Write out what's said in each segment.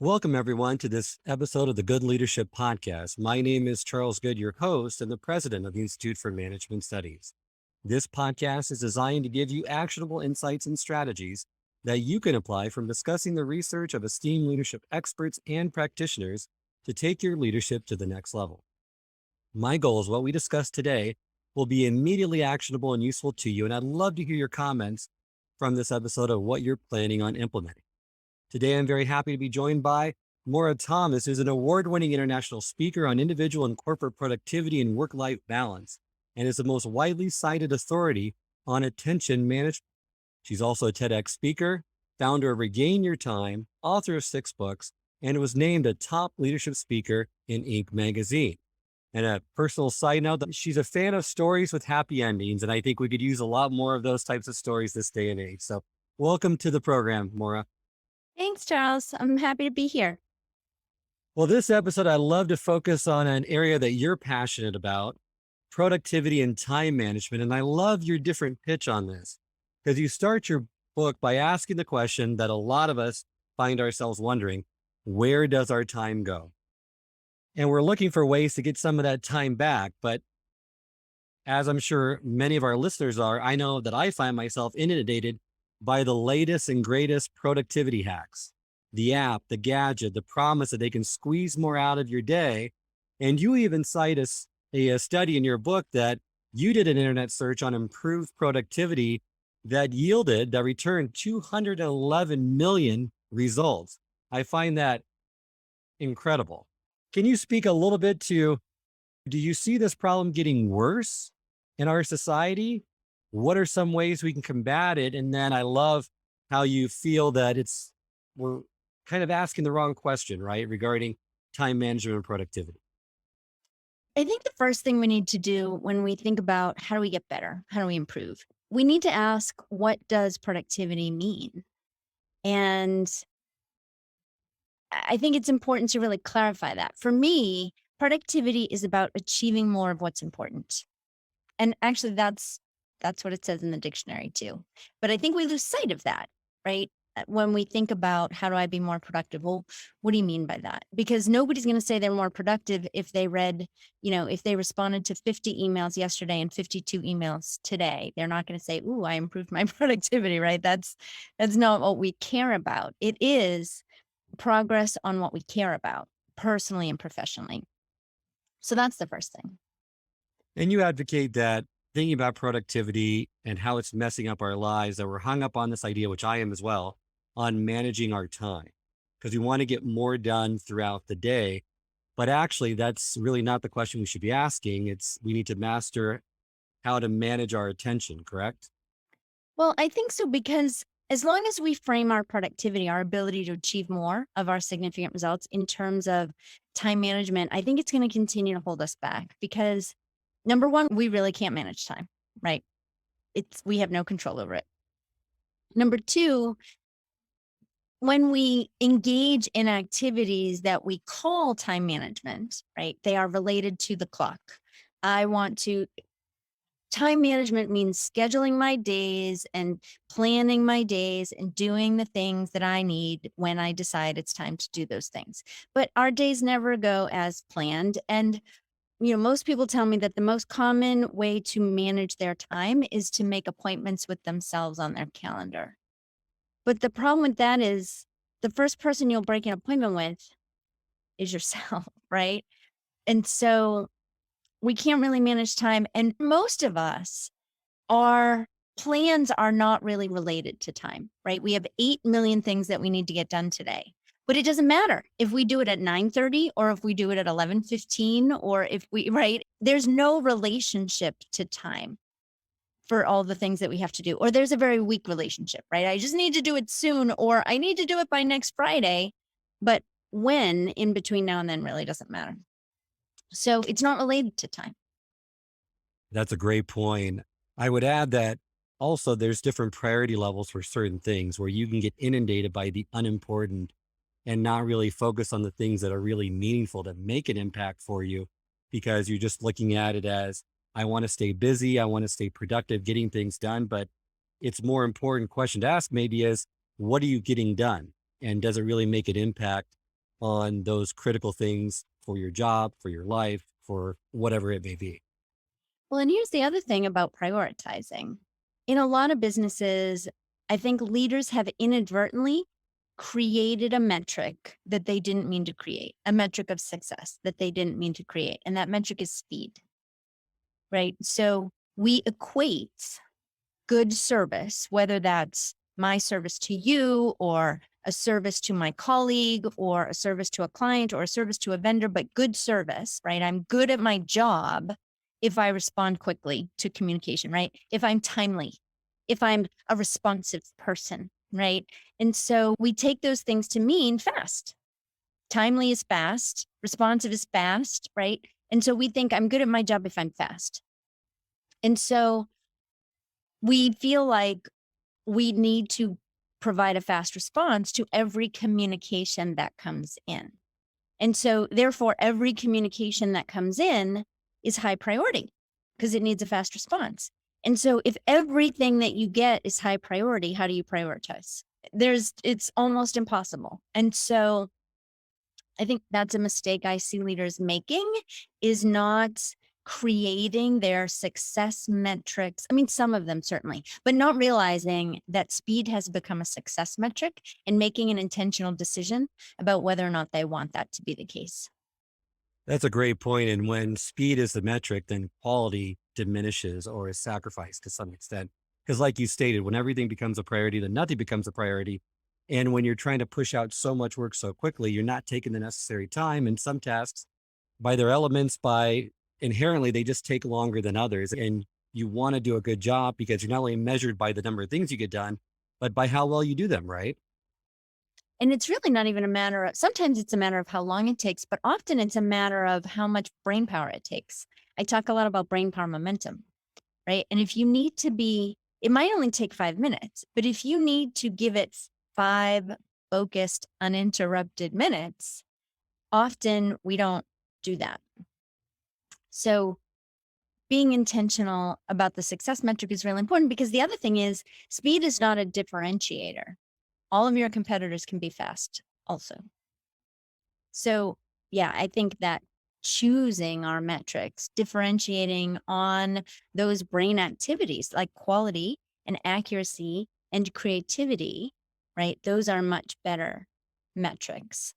Welcome, everyone, to this episode of the Good Leadership Podcast. My name is Charles Good, your host and the president of the Institute for Management Studies. This podcast is designed to give you actionable insights and strategies that you can apply from discussing the research of esteemed leadership experts and practitioners to take your leadership to the next level. My goal is what we discuss today will be immediately actionable and useful to you, and I'd love to hear your comments from this episode of what you're planning on implementing. Today, I'm very happy to be joined by Maura Thomas, who's an award-winning international speaker on individual and corporate productivity and work-life balance, and is the most widely cited authority on attention management. She's also a TEDx speaker, founder of Regain Your Time, author of 6 books, and was named a top leadership speaker in Inc. magazine. And a personal side note, she's a fan of stories with happy endings, and I think we could use a lot more of those types of stories this day and age. So welcome to the program, Maura. Thanks, Charles. I'm happy to be here. Well, this episode, I'd love to focus on an area that you're passionate about, productivity and time management. And I love your different pitch on this because you start your book by asking the question that a lot of us find ourselves wondering, where does our time go? And we're looking for ways to get some of that time back. But as I'm sure many of our listeners are, I know that I find myself inundated by the latest and greatest productivity hacks, the app, the gadget, the promise that they can squeeze more out of your day. And you even cite a study in your book that you did an internet search on improved productivity that returned 211 million results. I find that incredible. Can you speak a little bit to, do you see this problem getting worse in our society? What are some ways we can combat it? And then I love how you feel that we're kind of asking the wrong question, right? Regarding time management and productivity. I think the first thing we need to do when we think about how do we get better, how do we improve, we need to ask, what does productivity mean? And I think it's important to really clarify that. For me, productivity is about achieving more of what's important. And actually, that's what it says in the dictionary too. But I think we lose sight of that, right? When we think about how do I be more productive? Well, what do you mean by that? Because nobody's going to say they're more productive if they if they responded to 50 emails yesterday and 52 emails today. They're not going to say, "Ooh, I improved my productivity," right? That's not what we care about. It is progress on what we care about personally and professionally. So that's the first thing. And you advocate that thinking about productivity and how it's messing up our lives, that we're hung up on this idea, which I am as well, on managing our time because we want to get more done throughout the day. But actually, that's really not the question we should be asking. We need to master how to manage our attention, correct? Well, I think so because as long as we frame our productivity, our ability to achieve more of our significant results in terms of time management, I think it's going to continue to hold us back because number one, we really can't manage time, right? We have no control over it. Number two, when we engage in activities that we call time management, right? They are related to the clock. Time management means scheduling my days and planning my days and doing the things that I need when I decide it's time to do those things. But our days never go as planned. And, most people tell me that the most common way to manage their time is to make appointments with themselves on their calendar. But the problem with that is the first person you'll break an appointment with is yourself, right? And so we can't really manage time. And most of us, our plans are not really related to time, right? We have 8 million things that we need to get done today. But it doesn't matter if we do it at 9:30 or if we do it at 11:15 or right? There's no relationship to time for all the things that we have to do. Or there's a very weak relationship, right? I just need to do it soon or I need to do it by next Friday. But when in between now and then really doesn't matter. So it's not related to time. That's a great point. I would add that also there's different priority levels for certain things where you can get inundated by the unimportant and not really focus on the things that are really meaningful that make an impact for you because you're just looking at it as, I want to stay busy, I want to stay productive, getting things done. But it's more important question to ask maybe is, what are you getting done? And does it really make an impact on those critical things for your job, for your life, for whatever it may be. Well, and here's the other thing about prioritizing. In a lot of businesses, I think leaders have inadvertently created a metric that they didn't mean to create, a metric of success that they didn't mean to create. And that metric is speed, right? So we equate good service, whether that's my service to you or a service to my colleague or a service to a client or a service to a vendor, but good service, right? I'm good at my job if I respond quickly to communication, right? If I'm timely, if I'm a responsive person, right? And so we take those things to mean fast. Timely is fast, responsive is fast, right? And so we think I'm good at my job if I'm fast. And so we feel like we need to provide a fast response to every communication that comes in. And so therefore, every communication that comes in is high priority because it needs a fast response. And so if everything that you get is high priority, how do you prioritize? It's almost impossible. And so I think that's a mistake I see leaders making, is not creating their success metrics. I mean, some of them certainly, but not realizing that speed has become a success metric and making an intentional decision about whether or not they want that to be the case. That's a great point. And when speed is the metric, then quality diminishes or is sacrificed to some extent. Because, like you stated, when everything becomes a priority, then nothing becomes a priority. And when you're trying to push out so much work so quickly, you're not taking the necessary time. And some tasks, by their elements, by inherently, they just take longer than others. And you want to do a good job because you're not only measured by the number of things you get done, but by how well you do them, right? And it's really not even a matter of, sometimes it's a matter of how long it takes, but often it's a matter of how much brain power it takes. I talk a lot about brain power momentum, right? And if you need to be, it might only take 5 minutes, but if you need to give it 5 focused, uninterrupted minutes, often we don't do that. So being intentional about the success metric is really important, because the other thing is speed is not a differentiator. All of your competitors can be fast also. So yeah, I think that choosing our metrics, differentiating on those brain activities like quality and accuracy and creativity, right? Those are much better metrics.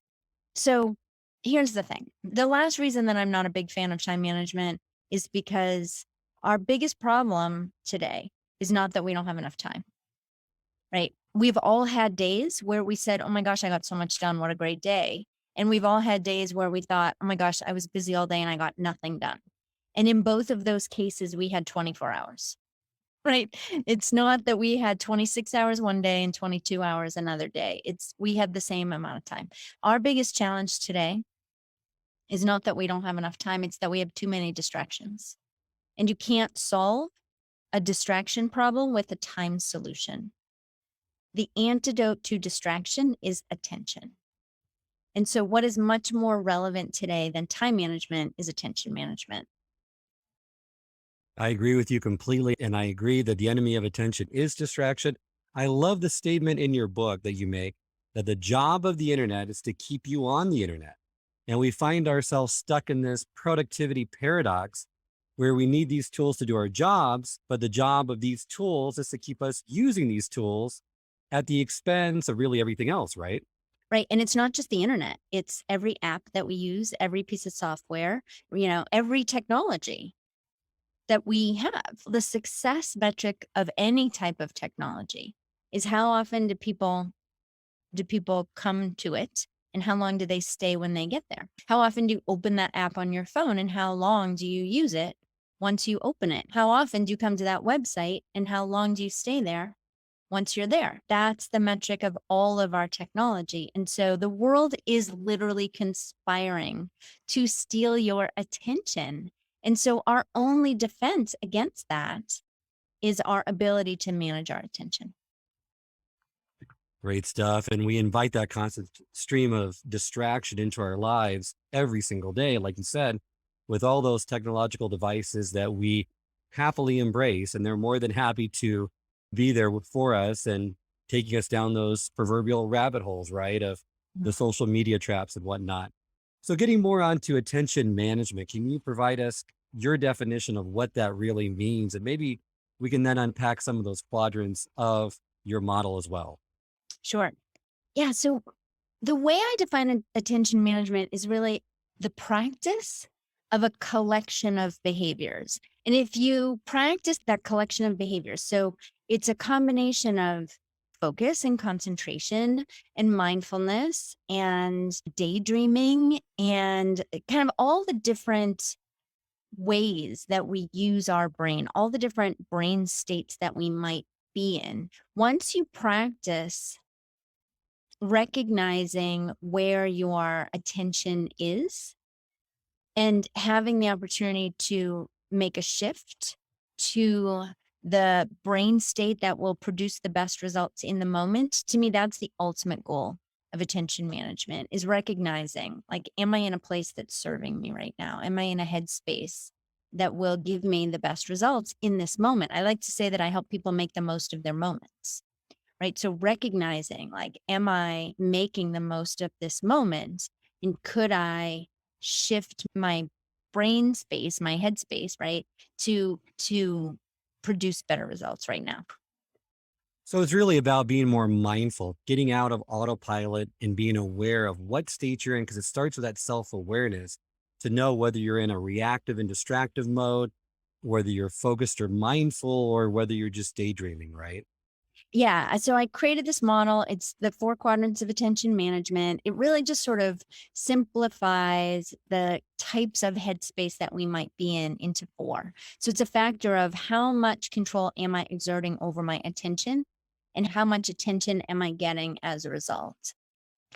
So here's the thing. The last reason that I'm not a big fan of time management is because our biggest problem today is not that we don't have enough time, right? We've all had days where we said, oh my gosh, I got so much done. What a great day. And we've all had days where we thought, oh my gosh, I was busy all day and I got nothing done. And in both of those cases, we had 24 hours, right? It's not that we had 26 hours one day and 22 hours another day. We had the same amount of time. Our biggest challenge today is not that we don't have enough time. It's that we have too many distractions. And you can't solve a distraction problem with a time solution. The antidote to distraction is attention. And so what is much more relevant today than time management is attention management. I agree with you completely. And I agree that the enemy of attention is distraction. I love the statement in your book that you make that the job of the internet is to keep you on the internet. And we find ourselves stuck in this productivity paradox where we need these tools to do our jobs, but the job of these tools is to keep us using these tools at the expense of really everything else, right? Right. And it's not just the internet. It's every app that we use, every piece of software, every technology that we have. The success metric of any type of technology is how often do people come to it, and how long do they stay when they get there? How often do you open that app on your phone, and how long do you use it once you open it? How often do you come to that website, and how long do you stay there once you're there? That's the metric of all of our technology. And so the world is literally conspiring to steal your attention. And so our only defense against that is our ability to manage our attention. Great stuff. And we invite that constant stream of distraction into our lives every single day, like you said, with all those technological devices that we happily embrace. And they're more than happy to be there for us and taking us down those proverbial rabbit holes, right? Of the social media traps and whatnot. So, getting more onto attention management, can you provide us your definition of what that really means? And maybe we can then unpack some of those quadrants of your model as well. Sure. Yeah. So the way I define attention management is really the practice of a collection of behaviors. And if you practice that collection of behaviors, so it's a combination of focus and concentration and mindfulness and daydreaming and kind of all the different ways that we use our brain, all the different brain states that we might be in. Once you practice recognizing where your attention is and having the opportunity to make a shift to the brain state that will produce the best results in the moment, to me that's the ultimate goal of attention management, is recognizing, like, am I in a place that's serving me right now? Am I in a headspace that will give me the best results in this moment? I like to say that I help people make the most of their moments, right? So recognizing, like, am I making the most of this moment? And could I shift my brain space, my head space, right? To produce better results right now. So, it's really about being more mindful, getting out of autopilot and being aware of what state you're in, because it starts with that self awareness to know whether you're in a reactive and distractive mode, whether you're focused or mindful, or whether you're just daydreaming, right? Yeah. So I created this model. It's the four quadrants of attention management. It really just sort of simplifies the types of headspace that we might be in into four. So it's a factor of how much control am I exerting over my attention and how much attention am I getting as a result.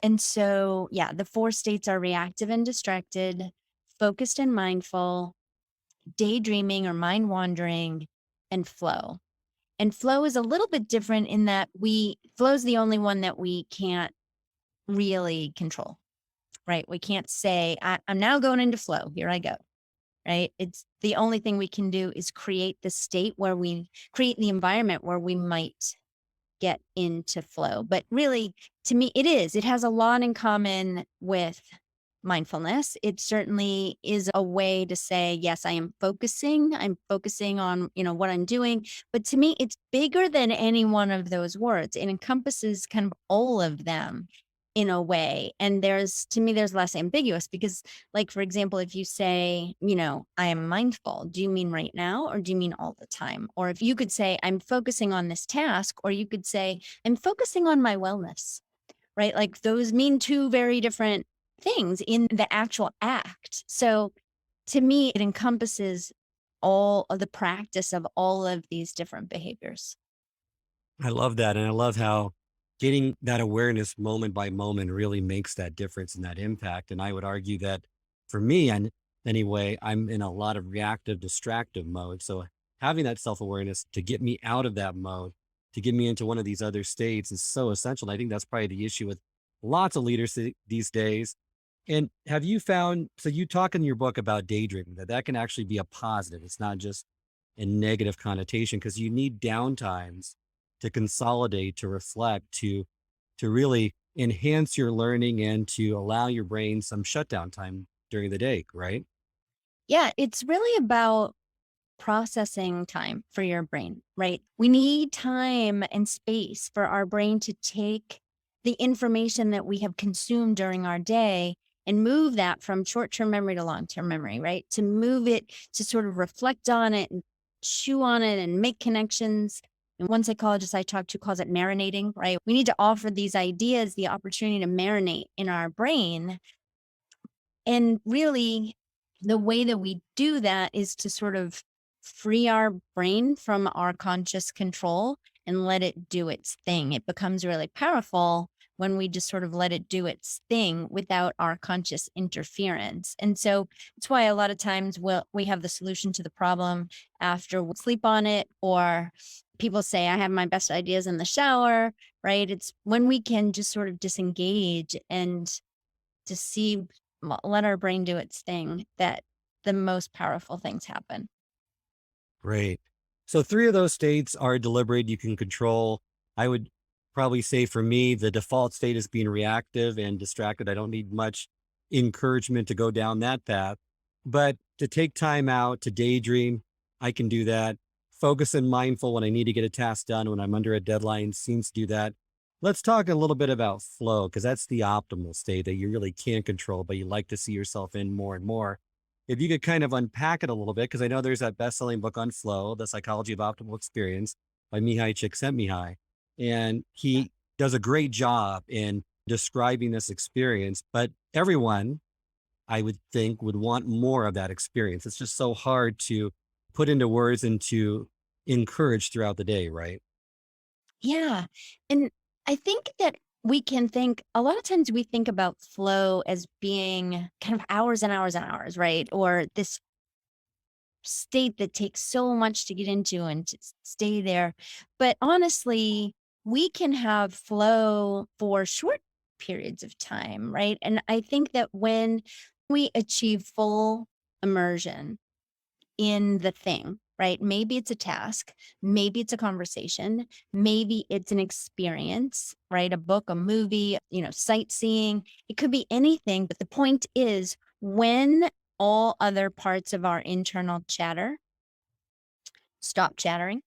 And so, yeah, the four states are reactive and distracted, focused and mindful, daydreaming or mind wandering, and flow. And flow is a little bit different in that flow is the only one that we can't really control, right? We can't say, I'm now going into flow. Here I go, right? It's the only thing we can do is create the state where we create the environment where we might get into flow. But really, to me, it has a lot in common with mindfulness. It certainly is a way to say, yes, I'm focusing on, what I'm doing. But to me, it's bigger than any one of those words. It encompasses kind of all of them in a way. And to me, there's less ambiguous because, like, for example, if you say, I am mindful, do you mean right now or do you mean all the time? Or if you could say, I'm focusing on this task, or you could say, I'm focusing on my wellness, right? Like, those mean two very different things in the actual act. So to me, it encompasses all of the practice of all of these different behaviors. I love that. And I love how getting that awareness moment by moment really makes that difference and that impact. And I would argue that for me, and anyway, I'm in a lot of reactive, distractive mode. So having that self awareness to get me out of that mode, to get me into one of these other states is so essential. And I think that's probably the issue with lots of leaders these days. And have you found, so you talk in your book about daydreaming, that can actually be a positive. It's not just a negative connotation because you need downtimes to consolidate, to reflect, to really enhance your learning and to allow your brain some shutdown time during the day, right? Yeah, it's really about processing time for your brain, right? We need time and space for our brain to take the information that we have consumed during our day and move that from short term memory to long term memory, right? To move it, to sort of reflect on it and chew on it and make connections. And one psychologist I talked to calls it marinating, right? We need to offer these ideas the opportunity to marinate in our brain. And really, the way that we do that is to sort of free our brain from our conscious control and let it do its thing. It becomes really powerful when we just sort of let it do its thing without our conscious interference. And so it's why a lot of times we have the solution to the problem after we sleep on it, or people say, I have my best ideas in the shower, right? It's when we can just sort of disengage and to see let our brain do its thing that the most powerful things happen. Great. So three of those states are deliberate, you can control. I would probably say for me, the default state is being reactive and distracted. I don't need much encouragement to go down that path. But to take time out to daydream, I can do that. Focus and mindful when I need to get a task done, when I'm under a deadline, seems to do that. Let's talk a little bit about flow, because that's the optimal state that you really can't control, but you like to see yourself in more and more. If you could kind of unpack it a little bit, because I know there's that best-selling book on flow, The Psychology of Optimal Experience by Mihai Csikszentmihalyi. And he does a great job in describing this experience, but everyone, I would think, would want more of that experience. It's just so hard to put into words and to encourage throughout the day, right? Yeah. And I think that we can think a lot of times we think about flow as being kind of hours and hours and hours, right? Or this state that takes so much to get into and to stay there. But honestly, we can have flow for short periods of time, right? And I think that when we achieve full immersion in the thing, right? Maybe it's a task, maybe it's a conversation, maybe it's an experience, right? A book, a movie, sightseeing. It could be anything. But the point is, when all other parts of our internal chatter stop chattering,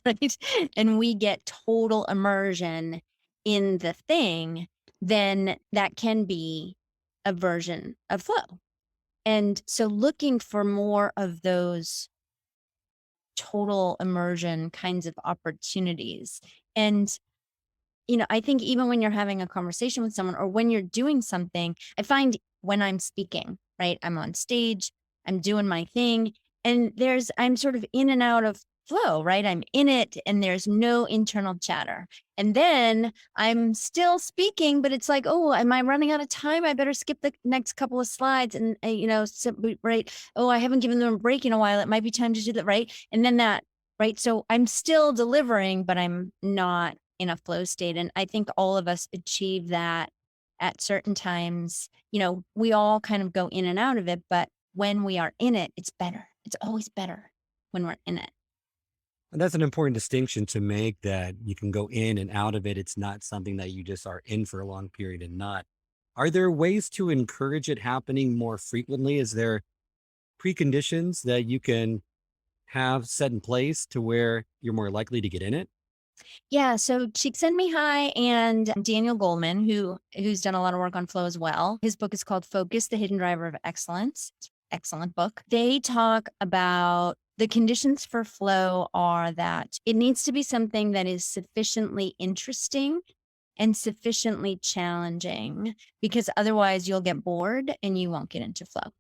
right? And we get total immersion in the thing, then that can be a version of flow. And so looking for more of those total immersion kinds of opportunities. And, I think even when you're having a conversation with someone or when you're doing something, I find when I'm speaking, right? I'm on stage, I'm doing my thing, and I'm sort of in and out of flow, right? I'm in it and there's no internal chatter. And then I'm still speaking, but it's like, oh, am I running out of time? I better skip the next couple of slides. And, right. Oh, I haven't given them a break in a while. It might be time to do that. Right. And then that, right. So I'm still delivering, but I'm not in a flow state. And I think all of us achieve that at certain times. We all kind of go in and out of it, but when we are in it, it's better. It's always better when we're in it. And that's an important distinction to make, that you can go in and out of it. It's not something that you just are in for a long period and not. Are there ways to encourage it happening more frequently? Is there preconditions that you can have set in place to where you're more likely to get in it? Yeah, so Csikszentmihalyi and Daniel Goleman, who's done a lot of work on flow as well. His book is called Focus, the Hidden Driver of Excellence. Excellent book. They talk about the conditions for flow are that it needs to be something that is sufficiently interesting and sufficiently challenging, because otherwise you'll get bored and you won't get into flow.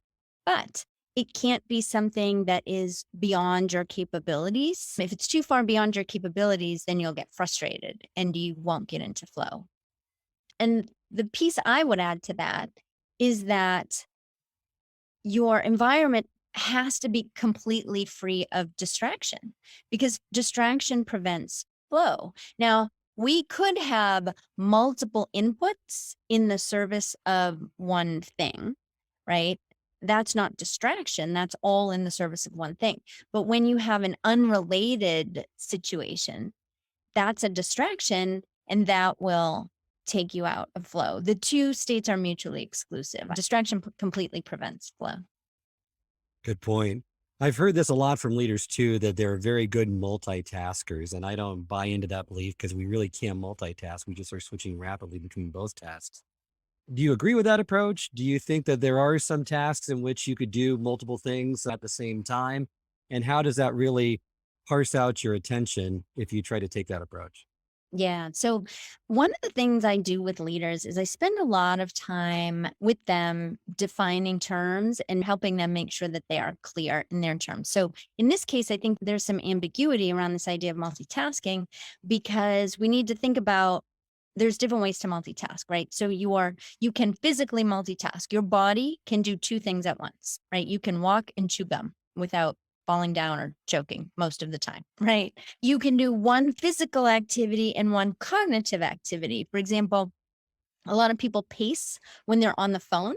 But it can't be something that is beyond your capabilities. If it's too far beyond your capabilities, then you'll get frustrated and you won't get into flow. And the piece I would add to that is that your environment has to be completely free of distraction, because distraction prevents flow. Now, we could have multiple inputs in the service of one thing, right? That's not distraction. That's all in the service of one thing. But when you have an unrelated situation, that's a distraction, and that will take you out of flow. The two states are mutually exclusive. Distraction completely prevents flow. Good point. I've heard this a lot from leaders too, that they're very good multitaskers. And I don't buy into that belief, because we really can't multitask. We just are switching rapidly between both tasks. Do you agree with that approach? Do you think that there are some tasks in which you could do multiple things at the same time? And how does that really parse out your attention if you try to take that approach? Yeah. So one of the things I do with leaders is I spend a lot of time with them defining terms and helping them make sure that they are clear in their terms. So in this case, I think there's some ambiguity around this idea of multitasking, because we need to think about there's different ways to multitask, right? So you can physically multitask. Your body can do two things at once, right? You can walk and chew gum without falling down or choking most of the time, right? You can do one physical activity and one cognitive activity. For example, a lot of people pace when they're on the phone,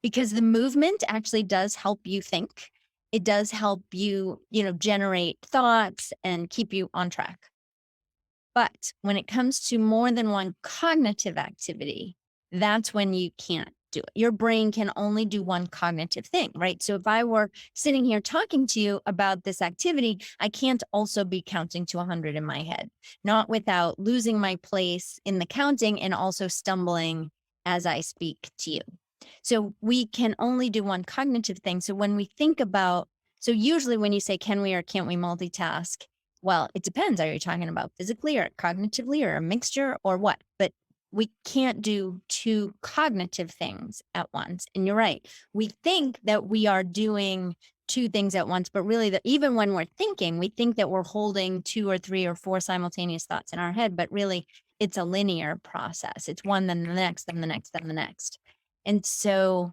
because the movement actually does help you think. It does help you, generate thoughts and keep you on track. But when it comes to more than one cognitive activity, that's when you can't do it. Your brain can only do one cognitive thing, right? So if I were sitting here talking to you about this activity, I can't also be counting to 100 in my head, not without losing my place in the counting and also stumbling as I speak to you. So we can only do one cognitive thing. So when we think about, so usually when you say, can we or can't we multitask? Well, it depends. Are you talking about physically or cognitively or a mixture or what? But we can't do two cognitive things at once. And you're right. We think that we are doing two things at once, but really that even when we're thinking, we think that we're holding two or three or four simultaneous thoughts in our head, but really it's a linear process. It's one, then the next, then the next, then the next. And so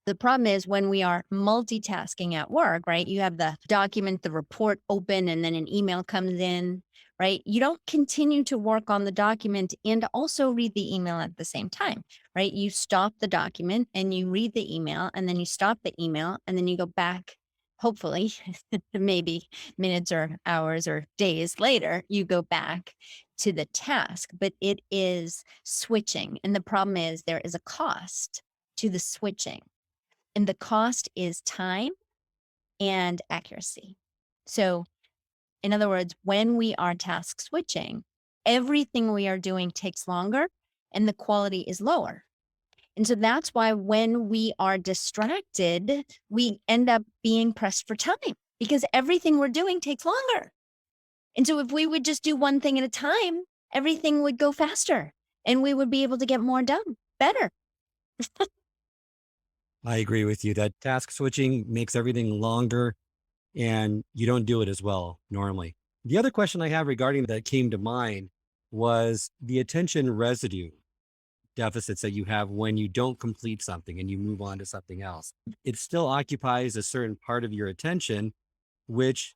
the problem is when we are multitasking at work, right? You have the document, the report open, and then an email comes in, right? You don't continue to work on the document and also read the email at the same time, right? You stop the document and you read the email, and then you stop the email, and then you go back, hopefully, maybe minutes or hours or days later, you go back to the task, but it is switching. And the problem is there is a cost to the switching. And the cost is time and accuracy. So, in other words, when we are task switching, everything we are doing takes longer and the quality is lower. And so that's why when we are distracted, we end up being pressed for time because everything we're doing takes longer. And so if we would just do one thing at a time, everything would go faster and we would be able to get more done better. I agree with you that task switching makes everything longer and you don't do it as well normally. The other question I have regarding that came to mind was the attention residue deficits that you have when you don't complete something and you move on to something else. It still occupies a certain part of your attention, which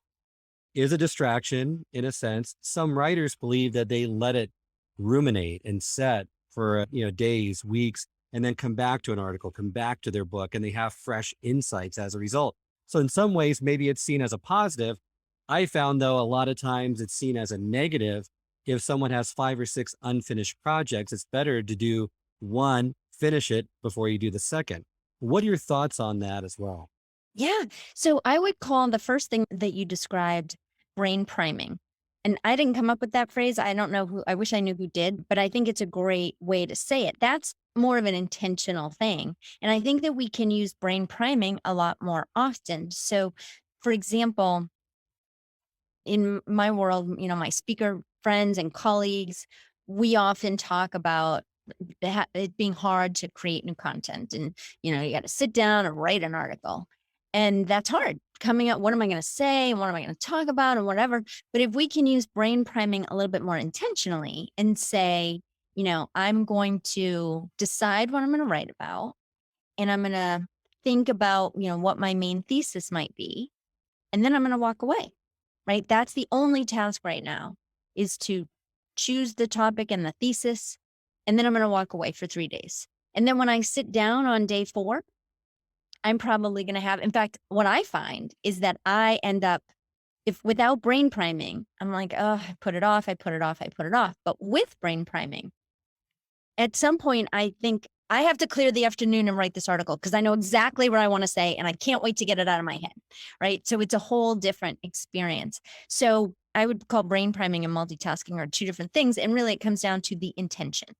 is a distraction in a sense. Some writers believe that they let it ruminate and set for days, weeks, and then come back to an article, come back to their book, and they have fresh insights as a result. So in some ways, maybe it's seen as a positive. I found though, a lot of times it's seen as a negative. If someone has 5 or 6 unfinished projects, it's better to do one, finish it before you do the second. What are your thoughts on that as well? Yeah. So I would call the first thing that you described brain priming. And I didn't come up with that phrase. I don't know who, I wish I knew who did, but I think it's a great way to say it. That's more of an intentional thing. And I think that we can use brain priming a lot more often. So, for example, in my world, my speaker friends and colleagues, we often talk about it being hard to create new content. And, you got to sit down and write an article. And that's hard coming up. What am I going to say? And what am I going to talk about and whatever. But if we can use brain priming a little bit more intentionally and say, I'm going to decide what I'm going to write about. And I'm going to think about, what my main thesis might be. And then I'm going to walk away, right? That's the only task right now is to choose the topic and the thesis. And then I'm going to walk away for 3 days. And then when I sit down on day 4, I'm probably going to have, in fact, what I find is that I end up, if without brain priming, I'm like, oh, I put it off, I put it off, I put it off. But with brain priming, at some point, I think I have to clear the afternoon and write this article because I know exactly what I want to say and I can't wait to get it out of my head. Right. So it's a whole different experience. So I would call brain priming and multitasking are two different things. And really, it comes down to the intention.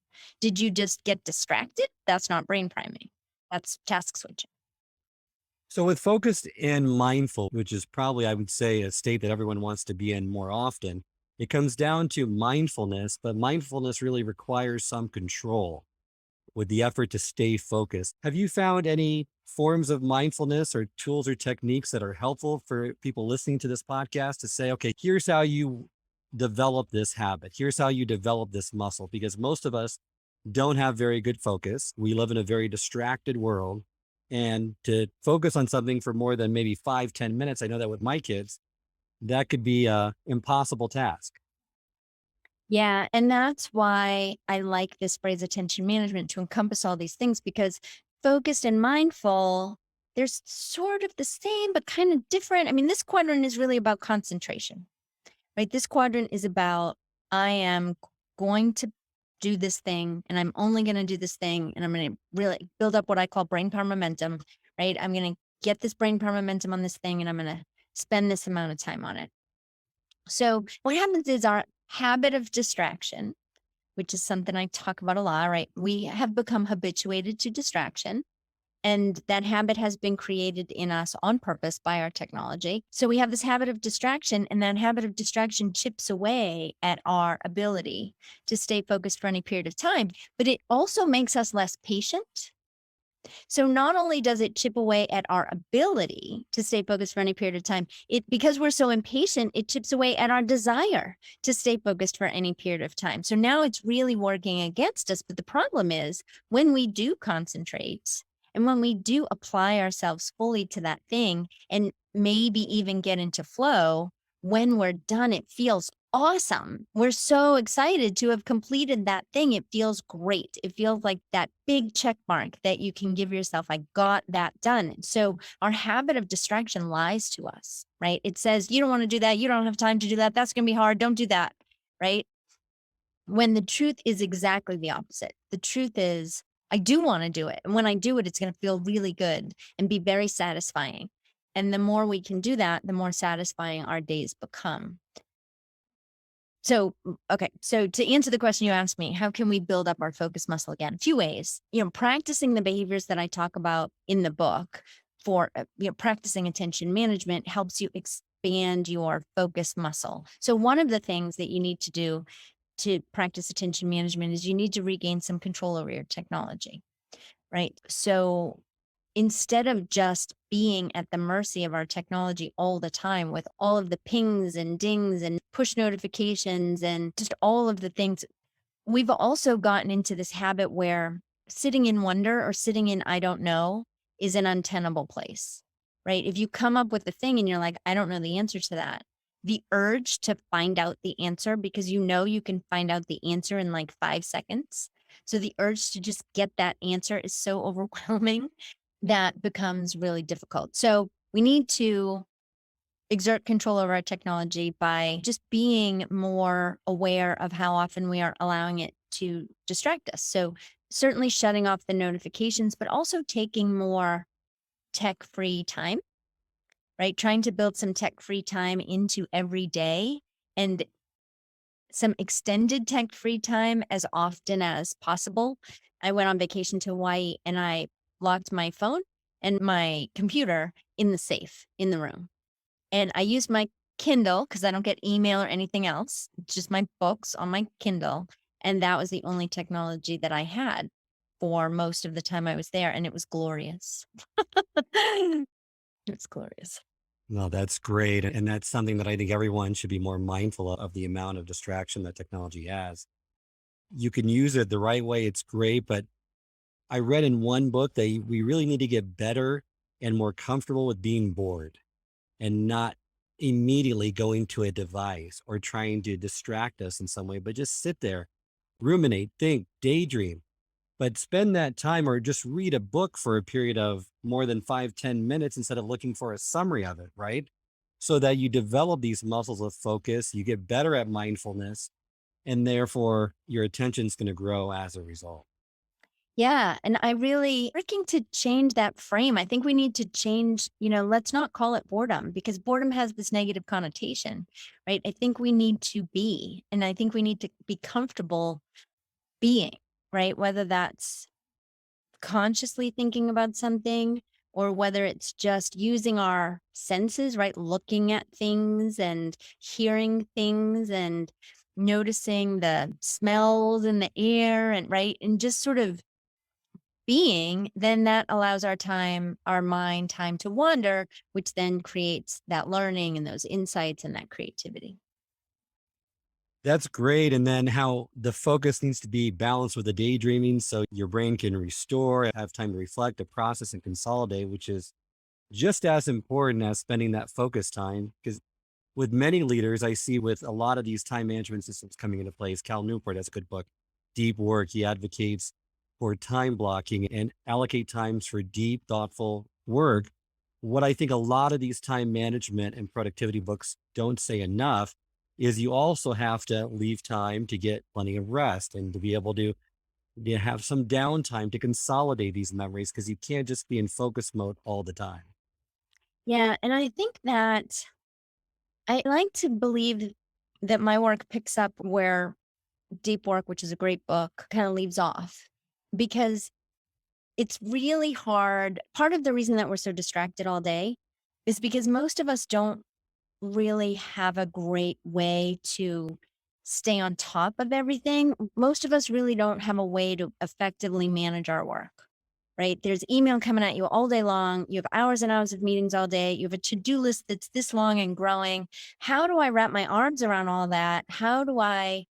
Did you just get distracted? That's not brain priming. That's task switching. So with focused and mindful, which is probably, I would say, a state that everyone wants to be in more often, it comes down to mindfulness, but mindfulness really requires some control with the effort to stay focused. Have you found any forms of mindfulness or tools or techniques that are helpful for people listening to this podcast to say, okay, here's how you develop this habit. Here's how you develop this muscle, because most of us don't have very good focus. We live in a very distracted world. And to focus on something for more than maybe 5, 10 minutes, I know that with my kids, that could be a impossible task. Yeah. And that's why I like this phrase attention management to encompass all these things because focused and mindful, they're sort of the same, but kind of different. I mean, this quadrant is really about concentration, right? This quadrant is about I am going to do this thing and I'm only going to do this thing and I'm going to really build up what I call brain power momentum, right? I'm going to get this brain power momentum on this thing and I'm going to spend this amount of time on it. So what happens is our habit of distraction, which is something I talk about a lot, right? We have become habituated to distraction. And that habit has been created in us on purpose by our technology. So we have this habit of distraction, and that habit of distraction chips away at our ability to stay focused for any period of time, but it also makes us less patient. So not only does it chip away at our ability to stay focused for any period of time, because we're so impatient, it chips away at our desire to stay focused for any period of time. So now it's really working against us. But the problem is when we do concentrate and when we do apply ourselves fully to that thing and maybe even get into flow, when we're done, it feels awesome. We're so excited to have completed that thing. It feels great. It feels like that big check mark that you can give yourself. I got that done. So our habit of distraction lies to us, right? It says, you don't want to do that. You don't have time to do that. That's going to be hard. Don't do that, right? When the truth is exactly the opposite. The truth is, I do want to do it. And when I do it, it's going to feel really good and be very satisfying. And the more we can do that, the more satisfying our days become. So, okay. So to answer the question you asked me, how can we build up our focus muscle again? A few ways, practicing the behaviors that I talk about in the book for, practicing attention management helps you expand your focus muscle. So one of the things that you need to do to practice attention management is you need to regain some control over your technology, right? So instead of just being at the mercy of our technology all the time with all of the pings and dings and push notifications and just all of the things, we've also gotten into this habit where sitting in wonder or sitting in I don't know is an untenable place, right? If you come up with a thing and you're like, I don't know the answer to that, the urge to find out the answer, because you can find out the answer in like 5 seconds. So the urge to just get that answer is so overwhelming that becomes really difficult. So we need to exert control over our technology by just being more aware of how often we are allowing it to distract us. So certainly shutting off the notifications, but also taking more tech-free time, right? Trying to build some tech-free time into every day and some extended tech-free time as often as possible. I went on vacation to Hawaii and I locked my phone and my computer in the safe in the room. And I used my Kindle because I don't get email or anything else. It's just my books on my Kindle. And that was the only technology that I had for most of the time I was there. And it was glorious. It's glorious. No, that's great. And that's something that I think everyone should be more mindful of the amount of distraction that technology has. You can use it the right way. It's great. But I read in one book that we really need to get better and more comfortable with being bored and not immediately going to a device or trying to distract us in some way, but just sit there, ruminate, think, daydream, but spend that time or just read a book for a period of more than 5, 10 minutes instead of looking for a summary of it, right? So that you develop these muscles of focus, you get better at mindfulness, and therefore your attention's going to grow as a result. Yeah. And I really working to change that frame. I think we need to change, let's not call it boredom because boredom has this negative connotation, right? I think we need to be, and I think we need to be comfortable being, right? Whether that's consciously thinking about something or whether it's just using our senses, right? Looking at things and hearing things and noticing the smells in the air and right. And just sort of being, then that allows our mind time to wander, which then creates that learning and those insights and that creativity. That's great. And then how the focus needs to be balanced with the daydreaming so your brain can restore, have time to reflect, to process, and consolidate, which is just as important as spending that focus time. Because with many leaders, I see with a lot of these time management systems coming into place, Cal Newport has a good book, Deep Work. He advocates for time blocking and allocate times for deep, thoughtful work. What I think a lot of these time management and productivity books don't say enough is you also have to leave time to get plenty of rest and to be able to have some downtime to consolidate these memories because you can't just be in focus mode all the time. Yeah. And I think that I like to believe that my work picks up where Deep Work, which is a great book, kind of leaves off because it's really hard. Part of the reason that we're so distracted all day is because most of us don't really have a great way to stay on top of everything. Most of us really don't have a way to effectively manage our work, right? There's email coming at you all day long. You have hours and hours of meetings all day. You have a to-do list that's this long and growing. How do I wrap my arms around all that? How do I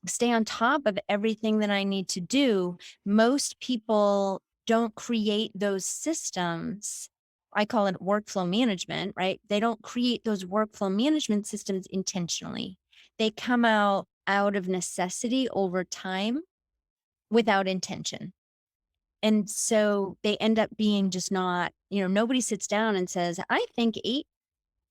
stay on top of everything that I need to do? Most people don't create those systems. I call it workflow management, right? They don't create those workflow management systems intentionally. They come out of necessity over time without intention. And so they end up being just not, nobody sits down and says, I think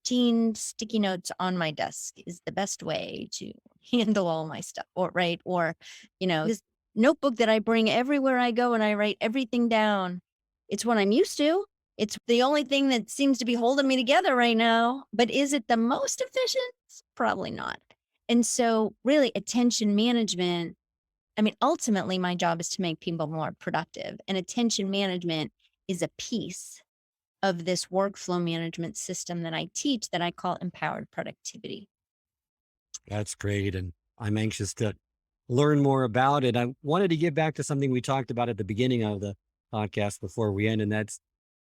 18 sticky notes on my desk is the best way to handle all my stuff, or right, or this notebook that I bring everywhere I go and I write everything down. It's what I'm used to. It's the only thing that seems to be holding me together right now, but is it the most efficient? Probably not. And so really attention management, I mean, ultimately my job is to make people more productive, and attention management is a piece of this workflow management system that I teach that I call empowered productivity. That's great. And I'm anxious to learn more about it. I wanted to get back to something we talked about at the beginning of the podcast before we end, and that's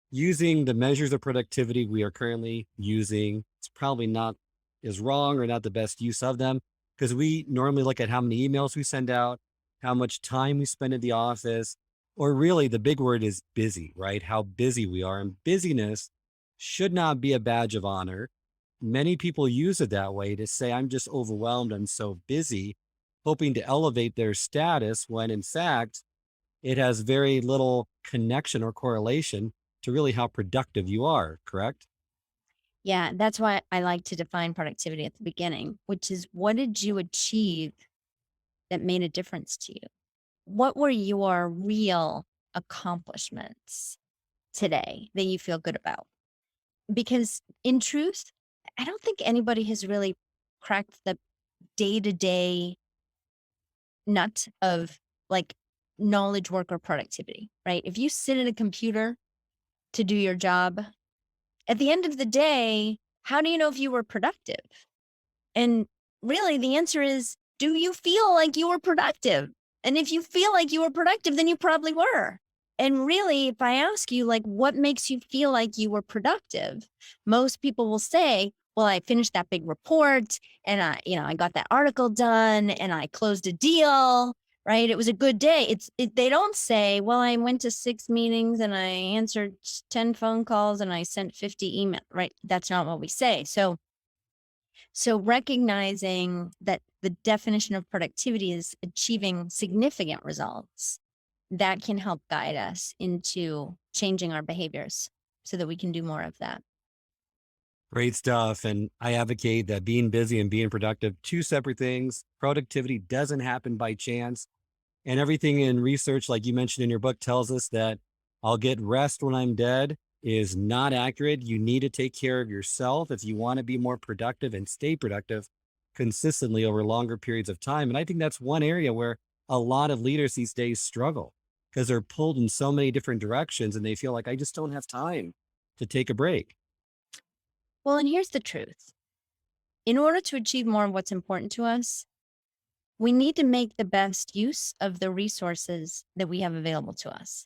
using the measures of productivity we are currently using. It's probably not is wrong or not the best use of them because we normally look at how many emails we send out, how much time we spend at the office, or really the big word is busy, right? How busy we are. And busyness should not be a badge of honor. Many people use it that way to say, I'm just overwhelmed, I'm so busy, hoping to elevate their status when in fact, it has very little connection or correlation to really how productive you are, correct? Yeah, that's why I like to define productivity at the beginning, which is, what did you achieve that made a difference to you? What were your real accomplishments today that you feel good about? Because in truth, I don't think anybody has really cracked the day to day nut of like knowledge work or productivity, right? If you sit at a computer to do your job, at the end of the day, how do you know if you were productive? And really, the answer is, do you feel like you were productive? And if you feel like you were productive, then you probably were. And really, if I ask you, like, what makes you feel like you were productive? Most people will say, well, I finished that big report and I got that article done and I closed a deal, right? It was a good day. They don't say, well, I went to 6 meetings and I answered 10 phone calls and I sent 50 emails, right? That's not what we say. So recognizing that the definition of productivity is achieving significant results, that can help guide us into changing our behaviors so that we can do more of that. Great stuff. And I advocate that being busy and being productive, two separate things. Productivity doesn't happen by chance. And everything in research, like you mentioned in your book, tells us that I'll get rest when I'm dead is not accurate. You need to take care of yourself if you want to be more productive and stay productive consistently over longer periods of time. And I think that's one area where a lot of leaders these days struggle because they're pulled in so many different directions and they feel like I just don't have time to take a break. Well, and here's the truth. In order to achieve more of what's important to us, we need to make the best use of the resources that we have available to us.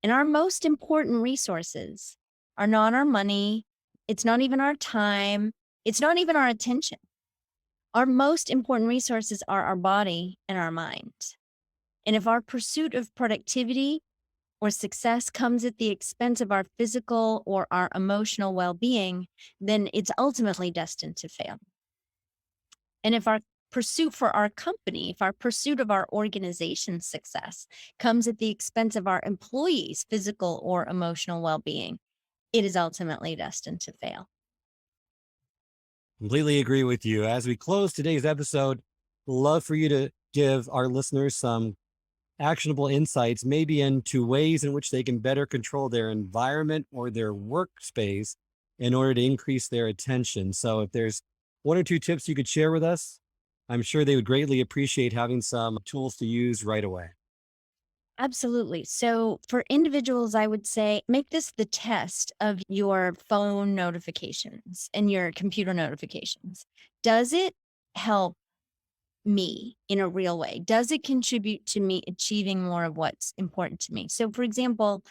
And our most important resources are not our money. It's not even our time. It's not even our attention. Our most important resources are our body and our mind. And if our pursuit of productivity or success comes at the expense of our physical or our emotional well-being, then it's ultimately destined to fail. And if our pursuit for our company, if our pursuit of our organization's success comes at the expense of our employees' physical or emotional well-being, it is ultimately destined to fail. Completely agree with you. As we close today's episode, love for you to give our listeners some actionable insights, maybe into ways in which they can better control their environment or their workspace in order to increase their attention. So if there's one or two tips you could share with us, I'm sure they would greatly appreciate having some tools to use right away. Absolutely. So for individuals, I would say make this the test of your phone notifications and your computer notifications. Does it help me in a real way? Does it contribute to me achieving more of what's important to me? So, for example,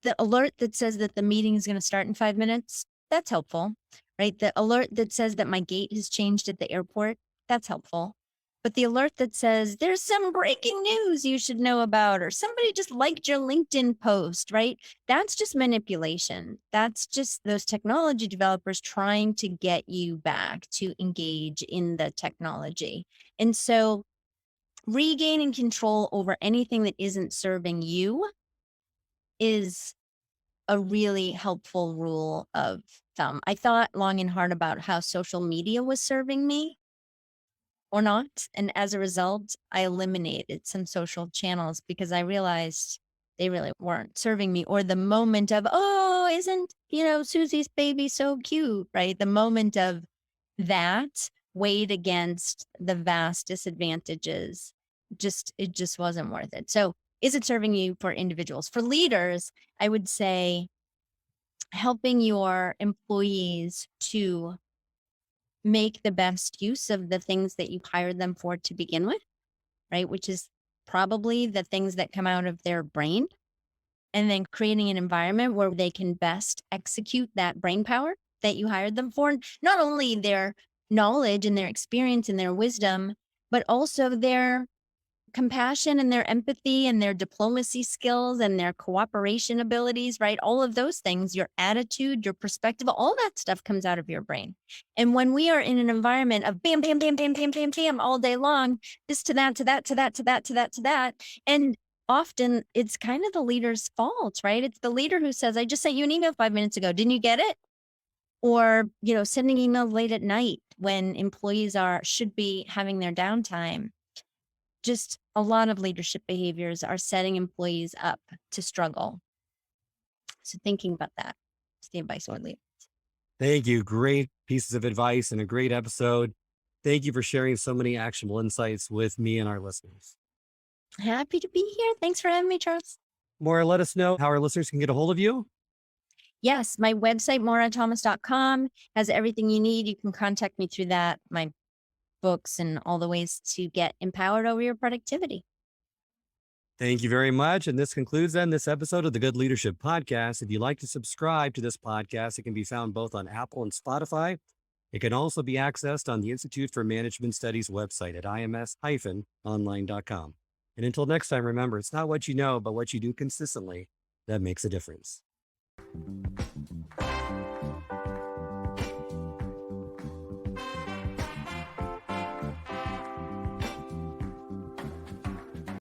the alert that says that the meeting is going to start in 5 minutes, that's helpful, right? The alert that says that my gate has changed at the airport, that's helpful. But the alert that says there's some breaking news you should know about, or somebody just liked your LinkedIn post, right? That's just manipulation. That's just those technology developers trying to get you back to engage in the technology. And so regaining control over anything that isn't serving you is a really helpful rule of thumb. I thought long and hard about how social media was serving me or not. And as a result, I eliminated some social channels because I realized they really weren't serving me. Or the moment of, oh, isn't, Susie's baby so cute, right? The moment of that weighed against the vast disadvantages. It just wasn't worth it. So is it serving you for individuals? For leaders, I would say helping your employees to make the best use of the things that you hired them for to begin with, right? Which is probably the things that come out of their brain, and then creating an environment where they can best execute that brain power that you hired them for. Not only their knowledge and their experience and their wisdom, but also their compassion and their empathy and their diplomacy skills and their cooperation abilities, right? All of those things, your attitude, your perspective, all that stuff comes out of your brain. And when we are in an environment of bam, bam, bam, bam, bam, bam, bam, all day long, this to that, to that, to that, to that, to that, to that. And often it's kind of the leader's fault, right? It's the leader who says, I just sent you an email 5 minutes ago. Didn't you get it? Or, sending emails late at night when employees should be having their downtime. Just a lot of leadership behaviors are setting employees up to struggle. So thinking about that is the advice I would leave. Thank you. Great pieces of advice and a great episode. Thank you for sharing so many actionable insights with me and our listeners. Happy to be here. Thanks for having me, Charles. Maura, let us know how our listeners can get a hold of you. Yes, my website, maurathomas.com, has everything you need. You can contact me through that, my books, and all the ways to get empowered over your productivity. Thank you very much. And this concludes then this episode of the Good Leadership Podcast. If you'd like to subscribe to this podcast, it can be found both on Apple and Spotify. It can also be accessed on the Institute for Management Studies website at ims-online.com. And until next time, remember, it's not what you know, but what you do consistently that makes a difference.